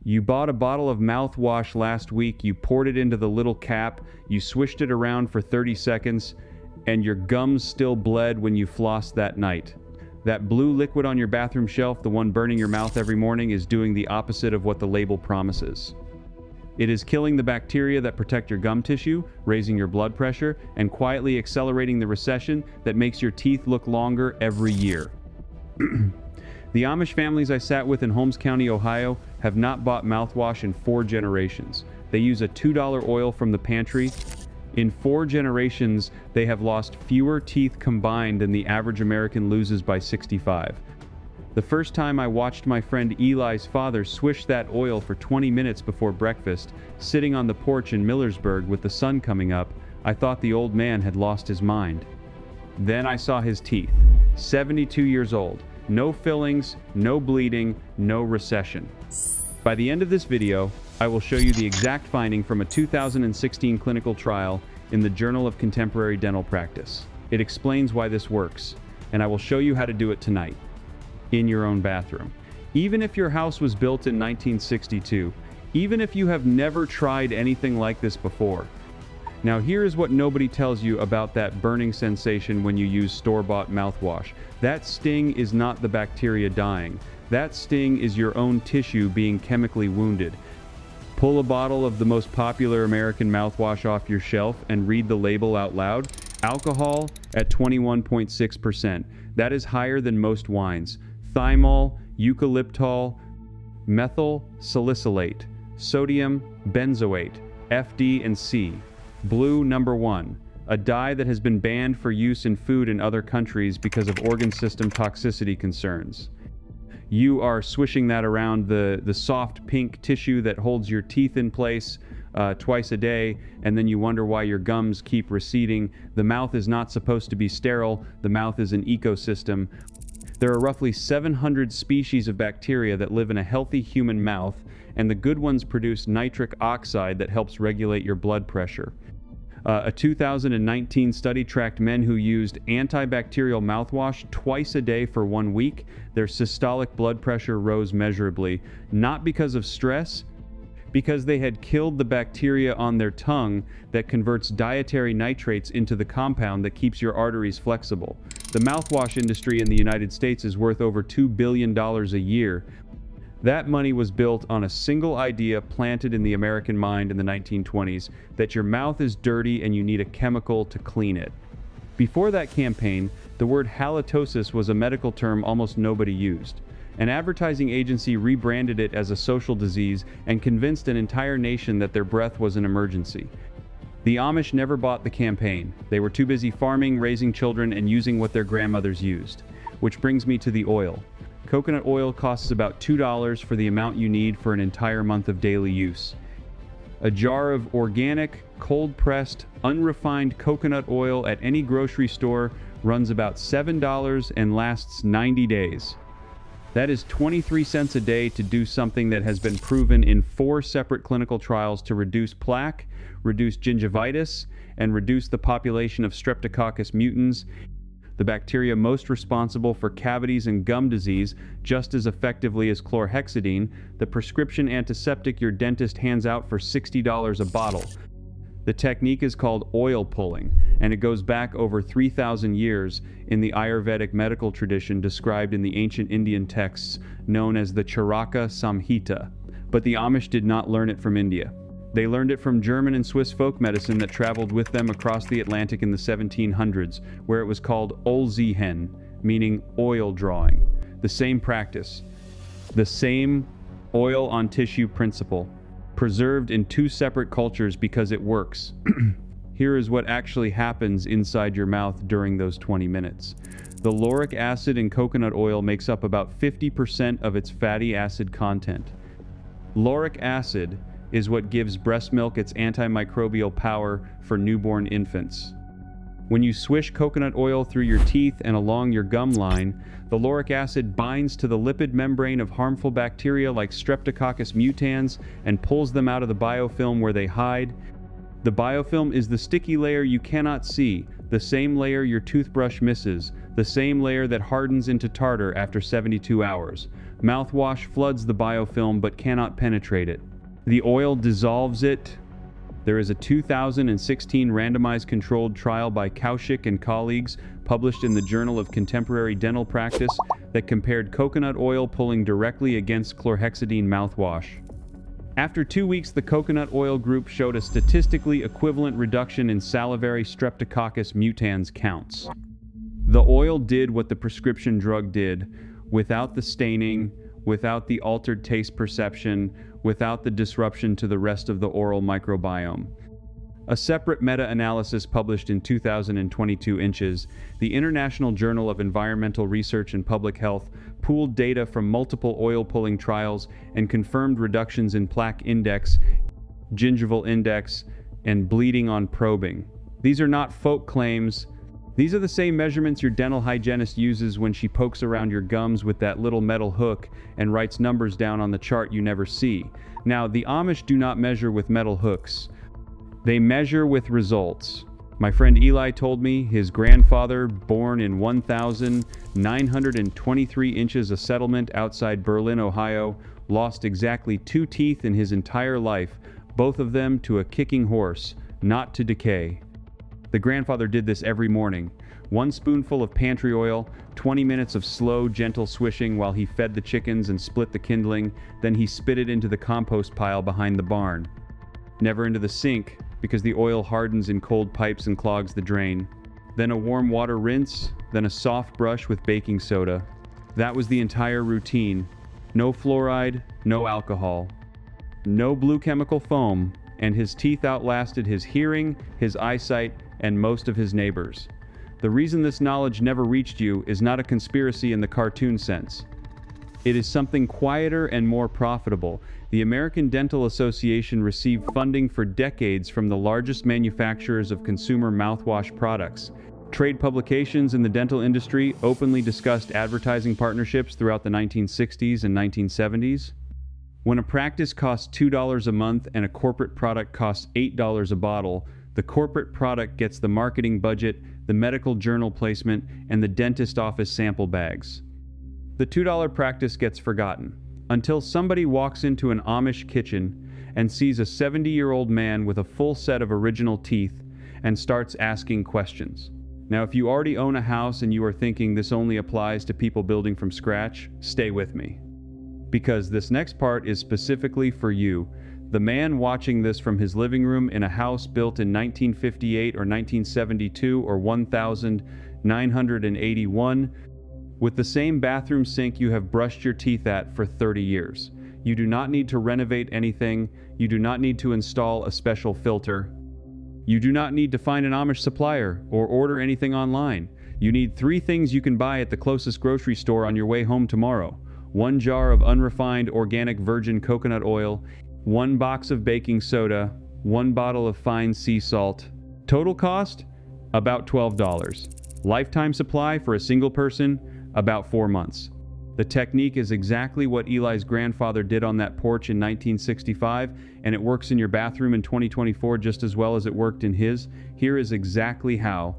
You bought a bottle of mouthwash last week, you poured it into the little cap, you swished it around for 30 seconds, and your gums still bled when you flossed that night. That blue liquid on your bathroom shelf, the one burning your mouth every morning, is doing the opposite of what the label promises. It is killing the bacteria that protect your gum tissue, raising your blood pressure, and quietly accelerating the recession that makes your teeth look longer every year. The Amish families I sat with in Holmes County, Ohio, have not bought mouthwash in 4 generations. They use a $2 oil from the pantry. In 4 generations, they have lost fewer teeth combined than the average American loses by 65. The first time I watched my friend Eli's father swish that oil for 20 minutes before breakfast, sitting on the porch in Millersburg with the sun coming up, I thought the old man had lost his mind. Then I saw his teeth. 72 years old. No fillings, no bleeding, no recession. By the end of this video, I will show you the exact finding from a 2016 clinical trial in the Journal of Contemporary Dental Practice. It explains why this works, and I will show you how to do it tonight, in your own bathroom. Even if your house was built in 1962, even if you have never tried anything like this before. Now here is what nobody tells you about that burning sensation when you use store-bought mouthwash. That sting is not the bacteria dying. That sting is your own tissue being chemically wounded. Pull a bottle of the most popular American mouthwash off your shelf and read the label out loud. Alcohol at 21.6%. That is higher than most wines. Thymol, eucalyptol, methyl salicylate, sodium benzoate, FD and C. Blue number 1, a dye that has been banned for use in food in other countries because of organ system toxicity concerns. You are swishing that around the soft pink tissue that holds your teeth in place twice a day, and then you wonder why your gums keep receding. The mouth is not supposed to be sterile. The mouth is an ecosystem. There are roughly 700 species of bacteria that live in a healthy human mouth, and the good ones produce nitric oxide that helps regulate your blood pressure. A 2019 study tracked men who used antibacterial mouthwash twice a day for 1 week. Their systolic blood pressure rose measurably, not because of stress, because they had killed the bacteria on their tongue that converts dietary nitrates into the compound that keeps your arteries flexible. The mouthwash industry in the United States is worth over $2 billion a year. That money was built on a single idea planted in the American mind in the 1920s, that your mouth is dirty and you need a chemical to clean it. Before that campaign, the word halitosis was a medical term almost nobody used. An advertising agency rebranded it as a social disease and convinced an entire nation that their breath was an emergency. The Amish never bought the campaign. They were too busy farming, raising children, and using what their grandmothers used. Which brings me to the oil. Coconut oil costs about $2 for the amount you need for an entire month of daily use. A jar of organic, cold-pressed, unrefined coconut oil at any grocery store runs about $7 and lasts 90 days. That is 23 cents a day to do something that has been proven in 4 separate clinical trials to reduce plaque, reduce gingivitis, and reduce the population of Streptococcus mutans, the bacteria most responsible for cavities and gum disease, just as effectively as chlorhexidine, the prescription antiseptic your dentist hands out for $60 a bottle. The technique is called oil pulling, and it goes back over 3,000 years in the Ayurvedic medical tradition described in the ancient Indian texts known as the Charaka Samhita. But the Amish did not learn it from India. They learned it from German and Swiss folk medicine that traveled with them across the Atlantic in the 1700s, where it was called Olzihen, meaning oil drawing. The same practice, the same oil on tissue principle, preserved in 2 separate cultures because it works. Here is what actually happens inside your mouth during those 20 minutes. The lauric acid in coconut oil makes up about 50% of its fatty acid content. Lauric acid is what gives breast milk its antimicrobial power for newborn infants. When you swish coconut oil through your teeth and along your gum line, the lauric acid binds to the lipid membrane of harmful bacteria like Streptococcus mutans and pulls them out of the biofilm where they hide. The biofilm is the sticky layer you cannot see, the same layer your toothbrush misses, the same layer that hardens into tartar after 72 hours. Mouthwash floods the biofilm but cannot penetrate it. The oil dissolves it. There is a 2016 randomized controlled trial by Kaushik and colleagues published in the Journal of Contemporary Dental Practice that compared coconut oil pulling directly against chlorhexidine mouthwash. After 2 weeks, the coconut oil group showed a statistically equivalent reduction in salivary Streptococcus mutans counts. The oil did what the prescription drug did, without the staining, without the altered taste perception, without the disruption to the rest of the oral microbiome. A separate meta-analysis published in 2022 Inches, the International Journal of Environmental Research and Public Health, pooled data from multiple oil-pulling trials and confirmed reductions in plaque index, gingival index, and bleeding on probing. These are not folk claims. These are the same measurements your dental hygienist uses when she pokes around your gums with that little metal hook and writes numbers down on the chart you never see. Now, the Amish do not measure with metal hooks. They measure with results. My friend Eli told me his grandfather, born in 1,923 inches a settlement outside Berlin, Ohio, lost exactly 2 teeth in his entire life, both of them to a kicking horse, not to decay. The grandfather did this every morning. 1 spoonful of pantry oil, 20 minutes of slow, gentle swishing while he fed the chickens and split the kindling, then he spit it into the compost pile behind the barn. Never into the sink, because the oil hardens in cold pipes and clogs the drain. Then a warm water rinse, then a soft brush with baking soda. That was the entire routine. No fluoride, no alcohol. No blue chemical foam, and his teeth outlasted his hearing, his eyesight, and most of his neighbors. The reason this knowledge never reached you is not a conspiracy in the cartoon sense. It is something quieter and more profitable. The American Dental Association received funding for decades from the largest manufacturers of consumer mouthwash products. Trade publications in the dental industry openly discussed advertising partnerships throughout the 1960s and 1970s. When a practice costs $2 a month and a corporate product costs $8 a bottle, the corporate product gets the marketing budget, the medical journal placement, and the dentist office sample bags. The $2 practice gets forgotten until somebody walks into an Amish kitchen and sees a 70-year-old man with a full set of original teeth and starts asking questions. Now, if you already own a house and you are thinking this only applies to people building from scratch, stay with me. Because this next part is specifically for you, the man watching this from his living room in a house built in 1958 or 1972 or 1981, with the same bathroom sink you have brushed your teeth at for 30 years. You do not need to renovate anything. You do not need to install a special filter. You do not need to find an Amish supplier or order anything online. You need 3 things you can buy at the closest grocery store on your way home tomorrow. 1 jar of unrefined organic virgin coconut oil, 1 box of baking soda, 1 bottle of fine sea salt. Total cost? About $12. Lifetime supply for a single person? About 4 months. The technique is exactly what Eli's grandfather did on that porch in 1965, and it works in your bathroom in 2024 just as well as it worked in his. Here is exactly how.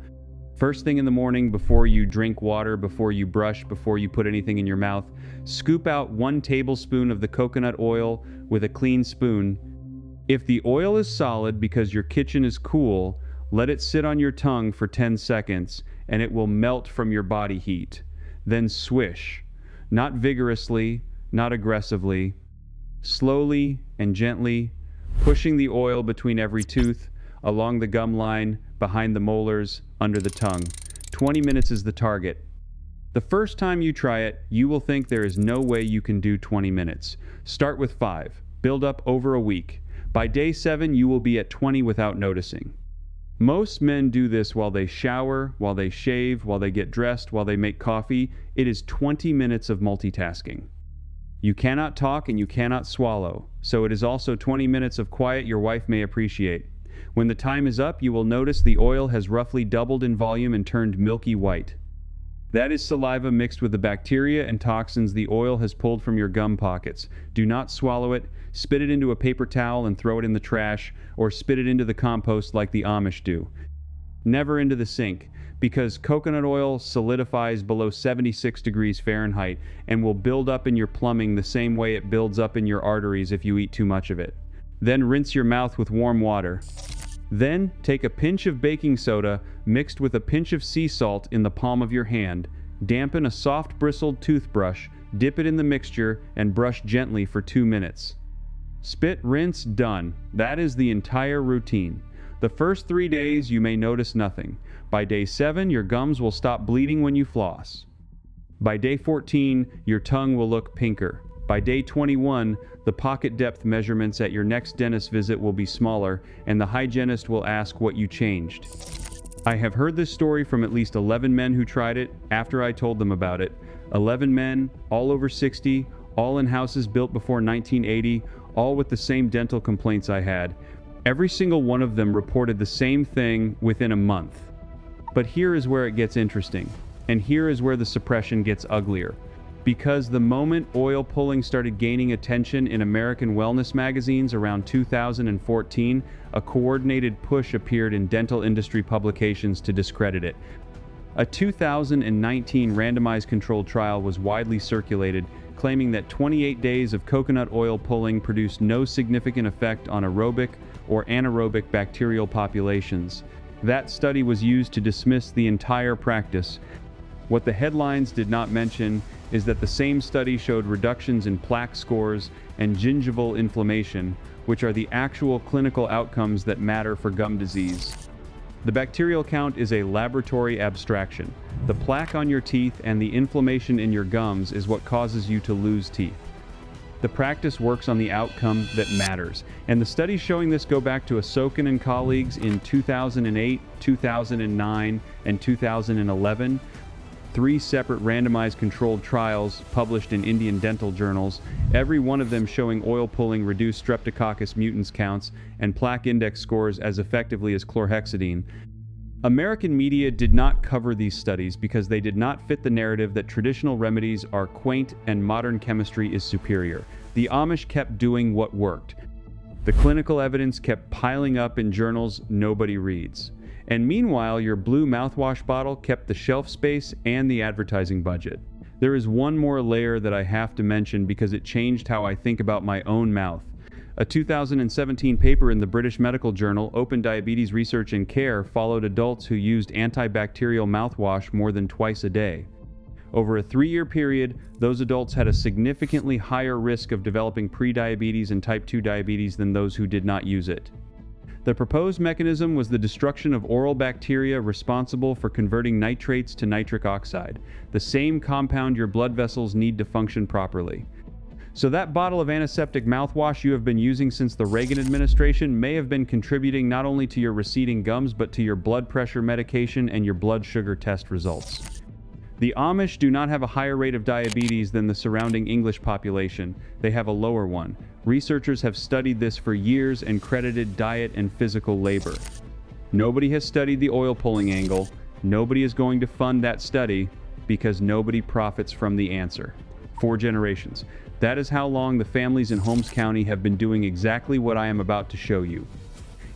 First thing in the morning, before you drink water, before you brush, before you put anything in your mouth, scoop out 1 tablespoon of the coconut oil with a clean spoon. If the oil is solid because your kitchen is cool, let it sit on your tongue for 10 seconds and it will melt from your body heat. Then swish, not vigorously, not aggressively, slowly and gently, pushing the oil between every tooth, along the gum line, behind the molars, under the tongue. 20 minutes is the target. The first time you try it, you will think there is no way you can do 20 minutes. Start with 5. Build up over a week. By day 7, you will be at 20 without noticing. Most men do this while they shower, while they shave, while they get dressed, while they make coffee. It is 20 minutes of multitasking. You cannot talk and you cannot swallow, so it is also 20 minutes of quiet your wife may appreciate. When the time is up, you will notice the oil has roughly doubled in volume and turned milky white. That is saliva mixed with the bacteria and toxins the oil has pulled from your gum pockets. Do not swallow it, spit it into a paper towel and throw it in the trash, or spit it into the compost like the Amish do. Never into the sink. because coconut oil solidifies below 76 degrees Fahrenheit and will build up in your plumbing the same way it builds up in your arteries if you eat too much of it. Then rinse your mouth with warm water. Then take a pinch of baking soda mixed with a pinch of sea salt in the palm of your hand, dampen a soft bristled toothbrush, dip it in the mixture, and brush gently for 2 minutes. Spit, rinse, done. That is the entire routine. The first 3 days you may notice nothing. By day 7, your gums will stop bleeding when you floss. By day 14, your tongue will look pinker. By day 21, the pocket depth measurements at your next dentist visit will be smaller, and the hygienist will ask what you changed. I have heard this story from at least 11 men who tried it after I told them about it. 11 men, all over 60, all in houses built before 1980, all with the same dental complaints I had. Every single one of them reported the same thing within a month. But here is where it gets interesting, and here is where the suppression gets uglier. Because the moment oil pulling started gaining attention in American wellness magazines around 2014, a coordinated push appeared in dental industry publications to discredit it. A 2019 randomized controlled trial was widely circulated, claiming that 28 days of coconut oil pulling produced no significant effect on aerobic or anaerobic bacterial populations. That study was used to dismiss the entire practice. What the headlines did not mention is that the same study showed reductions in plaque scores and gingival inflammation, which are the actual clinical outcomes that matter for gum disease. The bacterial count is a laboratory abstraction. The plaque on your teeth and the inflammation in your gums is what causes you to lose teeth. The practice works on the outcome that matters, and the studies showing this go back to Asokan and colleagues in 2008, 2009, and 2011. 3 separate randomized controlled trials published in Indian dental journals, every one of them showing oil pulling reduced Streptococcus mutans counts and plaque index scores as effectively as chlorhexidine. American media did not cover these studies because they did not fit the narrative that traditional remedies are quaint and modern chemistry is superior. The Amish kept doing what worked. The clinical evidence kept piling up in journals nobody reads. And meanwhile, your blue mouthwash bottle kept the shelf space and the advertising budget. There is one more layer that I have to mention because it changed how I think about my own mouth. A 2017 paper in the British Medical Journal, Open Diabetes Research and Care, followed adults who used antibacterial mouthwash more than twice a day. Over a 3-year period, those adults had a significantly higher risk of developing prediabetes and type 2 diabetes than those who did not use it. The proposed mechanism was the destruction of oral bacteria responsible for converting nitrates to nitric oxide, the same compound your blood vessels need to function properly. So that bottle of antiseptic mouthwash you have been using since the Reagan administration may have been contributing not only to your receding gums but to your blood pressure medication and your blood sugar test results. The Amish do not have a higher rate of diabetes than the surrounding English population. They have a lower one. Researchers have studied this for years and credited diet and physical labor. Nobody has studied the oil pulling angle. Nobody is going to fund that study because nobody profits from the answer. 4 generations. That is how long the families in Holmes County have been doing exactly what I am about to show you.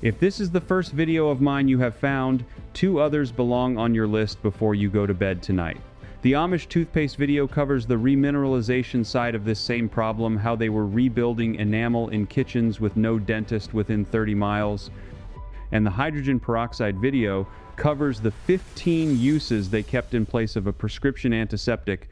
If this is the first video of mine you have found, 2 others belong on your list before you go to bed tonight. The Amish toothpaste video covers the remineralization side of this same problem, how they were rebuilding enamel in kitchens with no dentist within 30 miles. And the hydrogen peroxide video covers the 15 uses they kept in place of a prescription antiseptic.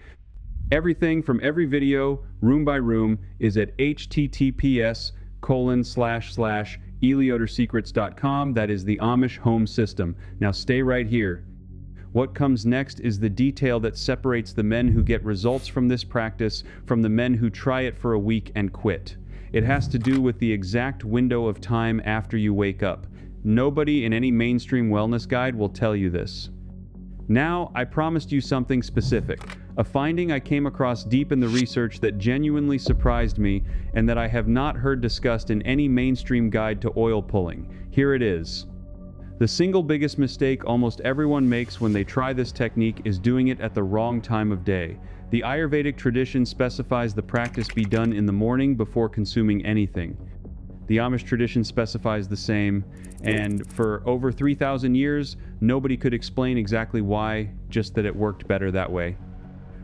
Everything from every video, room by room, is at https://eliotersecrets.com. That is the Amish Home System. Now stay right here. What comes next is the detail that separates the men who get results from this practice from the men who try it for a week and quit. It has to do with the exact window of time after you wake up. Nobody in any mainstream wellness guide will tell you this. Now, I promised you something specific, a finding I came across deep in the research that genuinely surprised me and that I have not heard discussed in any mainstream guide to oil pulling. Here it is. The single biggest mistake almost everyone makes when they try this technique is doing it at the wrong time of day. The Ayurvedic tradition specifies the practice be done in the morning before consuming anything. The Amish tradition specifies the same, and for over 3,000 years, nobody could explain exactly why, just that it worked better that way.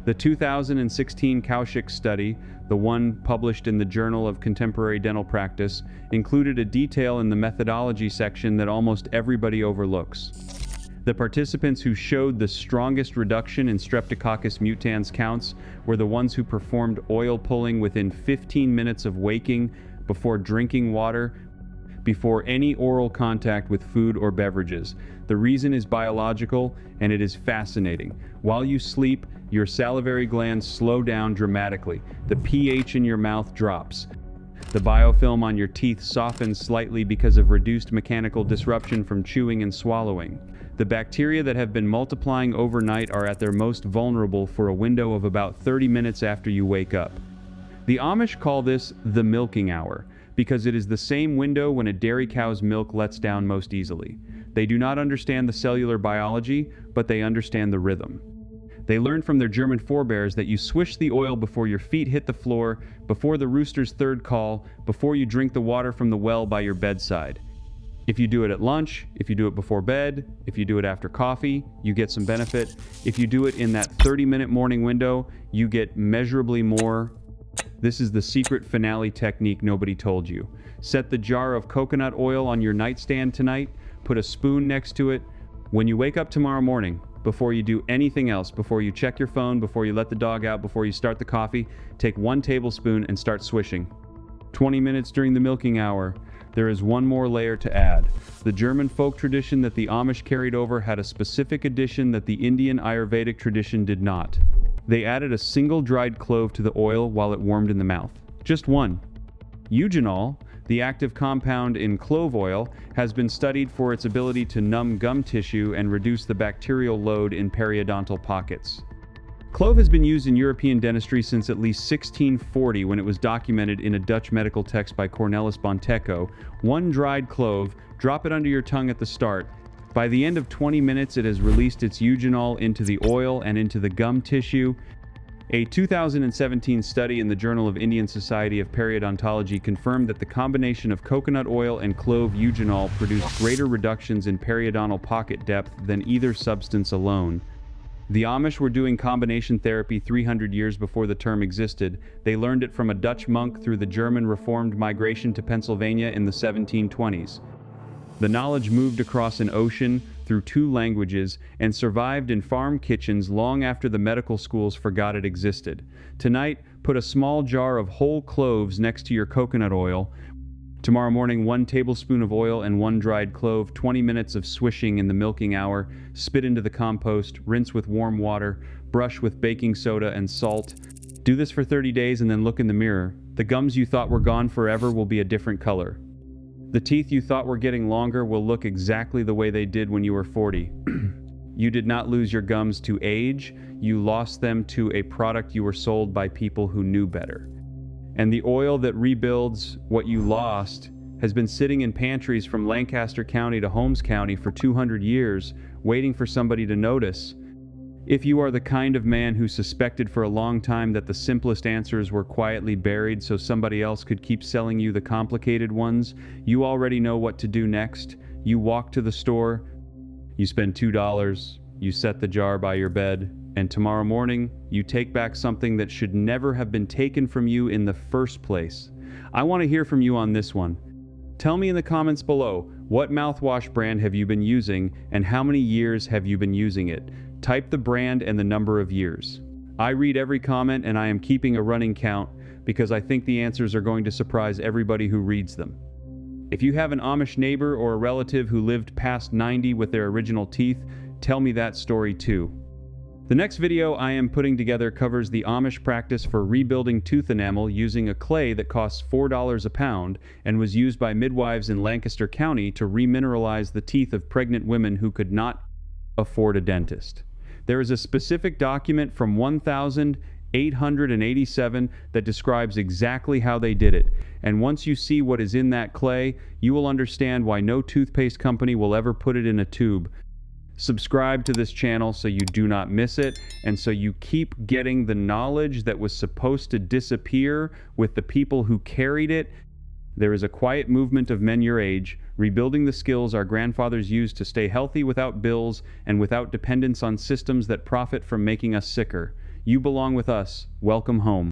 The 2016 Kaushik study, the one published in the Journal of Contemporary Dental Practice, included a detail in the methodology section that almost everybody overlooks. The participants who showed the strongest reduction in Streptococcus mutans counts were the ones who performed oil pulling within 15 minutes of waking, before drinking water, before any oral contact with food or beverages. The reason is biological, and it is fascinating. While you sleep, your salivary glands slow down dramatically. The pH in your mouth drops. The biofilm on your teeth softens slightly because of reduced mechanical disruption from chewing and swallowing. The bacteria that have been multiplying overnight are at their most vulnerable for a window of about 30 minutes after you wake up. The Amish call this the milking hour, because it is the same window when a dairy cow's milk lets down most easily. They do not understand the cellular biology, but they understand the rhythm. They learned from their German forebears that you swish the oil before your feet hit the floor, before the rooster's third call, before you drink the water from the well by your bedside. If you do it at lunch, if you do it before bed, if you do it after coffee, you get some benefit. If you do it in that 30-minute morning window, you get measurably more. This is the secret finale technique nobody told you. Set the jar of coconut oil on your nightstand tonight, put a spoon next to it. When you wake up tomorrow morning, before you do anything else, before you check your phone, before you let the dog out, before you start the coffee, take 1 tablespoon and start swishing. 20 minutes during the milking hour. There is one more layer to add. The German folk tradition that the Amish carried over had a specific addition that the Indian Ayurvedic tradition did not. They added a single dried clove to the oil while it warmed in the mouth. Just one. Eugenol, the active compound in clove oil, has been studied for its ability to numb gum tissue and reduce the bacterial load in periodontal pockets. Clove has been used in European dentistry since at least 1640, when it was documented in a Dutch medical text by Cornelis Bonteco. 1 dried clove, drop it under your tongue at the start. By the end of 20 minutes, it has released its eugenol into the oil and into the gum tissue. A 2017 study in the Journal of Indian Society of Periodontology confirmed that the combination of coconut oil and clove eugenol produced greater reductions in periodontal pocket depth than either substance alone. The Amish were doing combination therapy 300 years before the term existed. They learned it from a Dutch monk through the German Reformed migration to Pennsylvania in the 1720s. The knowledge moved across an ocean, through 2 languages, and survived in farm kitchens long after the medical schools forgot it existed. Tonight, put a small jar of whole cloves next to your coconut oil. Tomorrow morning, 1 tablespoon of oil and 1 dried clove, 20 minutes of swishing in the milking hour, spit into the compost, rinse with warm water, brush with baking soda and salt. Do this for 30 days and then look in the mirror. The gums you thought were gone forever will be a different color. The teeth you thought were getting longer will look exactly the way they did when you were 40. You did not lose your gums to age, you lost them to a product you were sold by people who knew better. And the oil that rebuilds what you lost has been sitting in pantries from Lancaster County to Holmes County for 200 years, waiting for somebody to notice. If you are the kind of man who suspected for a long time that the simplest answers were quietly buried so somebody else could keep selling you the complicated ones, you already know what to do next. You walk to the store, you spend $2, you set the jar by your bed, and tomorrow morning, you take back something that should never have been taken from you in the first place. I want to hear from you on this one. Tell me in the comments below, what mouthwash brand have you been using, and how many years have you been using it? Type the brand and the number of years. I read every comment, and I am keeping a running count because I think the answers are going to surprise everybody who reads them. If you have an Amish neighbor or a relative who lived past 90 with their original teeth, tell me that story too. The next video I am putting together covers the Amish practice for rebuilding tooth enamel using a clay that costs $4 a pound and was used by midwives in Lancaster County to remineralize the teeth of pregnant women who could not afford a dentist. There is a specific document from 1887 that describes exactly how they did it, and once you see what is in that clay, you will understand why no toothpaste company will ever put it in a tube. Subscribe to this channel so you do not miss it, and so you keep getting the knowledge that was supposed to disappear with the people who carried it There is a quiet movement of men your age, rebuilding the skills our grandfathers used to stay healthy without bills and without dependence on systems that profit from making us sicker. You belong with us. Welcome home.